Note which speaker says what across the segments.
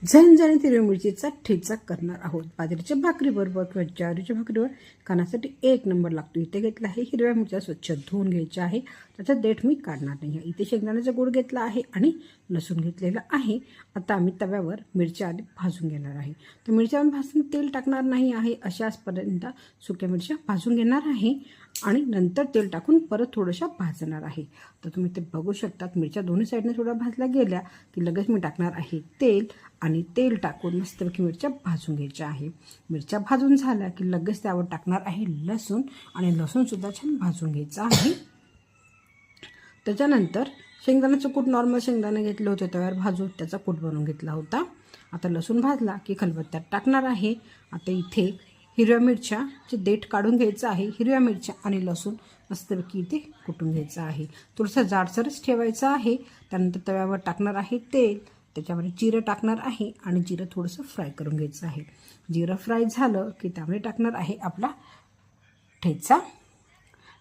Speaker 1: झणझणीत हिरव्या मिरचीचा ठेचा करणार आहोत. बाजरीच्या भाकरीबरोबर किंवा ज्वारीच्या भाकरीवर खाण्यासाठी एक नंबर लागतो. इथे घेतला आहे हिरव्या मिरच्या स्वच्छ धुवून घ्यायच्या आहे. त्याचा देठ मी काढणार नाही आहे. इथे शेंगदाण्याचा गूळ घेतला आहे आणि लसूण घेतलेला आहे. आता आम्ही तव्यावर मिरच्या आधी भाजून घेणार आहे. तर मिरच्या भाजून तेल टाकणार नाही आहे. अशाचपर्यंत सुक्या मिरच्या भाजून घेणार आहे आणि नंतर तेल टाकून परत थोड्याशा भाजणार आहे. तर तुम्ही ते बघू शकतात. मिरच्या दोन्ही साईडने थोड्या भाजल्या गेल्या की लगेच मी टाकणार आहे तेल आणि तेल टाकून मस्तपैकी मिरच्या भाजून घ्यायच्या आहे. मिरच्या भाजून झाल्या की लगेच त्यावर टाकणार आहे लसूण आणि लसूणसुद्धा छान भाजून घ्यायचं आहे. त्याच्यानंतर शेंगदाण्याचं कूट नॉर्मल शेंगदाणे घेतले होते तव्यावर भाजून त्याचा कूट बनवून घेतला होता. आता लसूण भाजला की खलबत्त्यात टाकणार आहे. आता इथे हिरव्या मिरच्याचे देठ काढून घ्यायचं आहे. हिरव्या मिरच्या आणि लसूण मस्तपैकी इथे कुटून घ्यायचं आहे. थोडंसं जाडसरच ठेवायचं आहे. त्यानंतर तव्यावर टाकणार आहे तेल, त्याच्यामध्ये जिरं टाकणार आहे आणि जिरं थोडंसं फ्राय करून घ्यायचं आहे. जिरं फ्राय झालं की त्यामध्ये टाकणार आहे आपला ठेचा.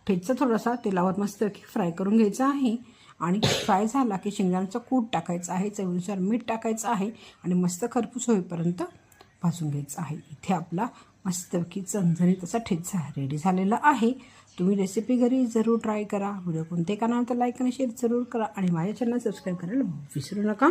Speaker 1: ठेचा थोडासा तेलावर मस्तपैकी फ्राय करून घ्यायचा आहे आणि फ्राय झाला की शेंगदाण्याचा कूट टाकायचा आहे. चवीनुसार मीठ टाकायचं आहे आणि मस्त खरपूस होईपर्यंत भाजून घ्यायचं आहे. इथे आपला मस्तपैकी झणझणीत असा ठेचा रेडी झालेला आहे. तुम्ही रेसिपी घरी जरूर ट्राय करा. व्हिडिओ कोणते कानावर तर लाईक आणि शेअर जरूर करा आणि माझ्या चॅनल सबस्क्राईब करायला विसरू नका.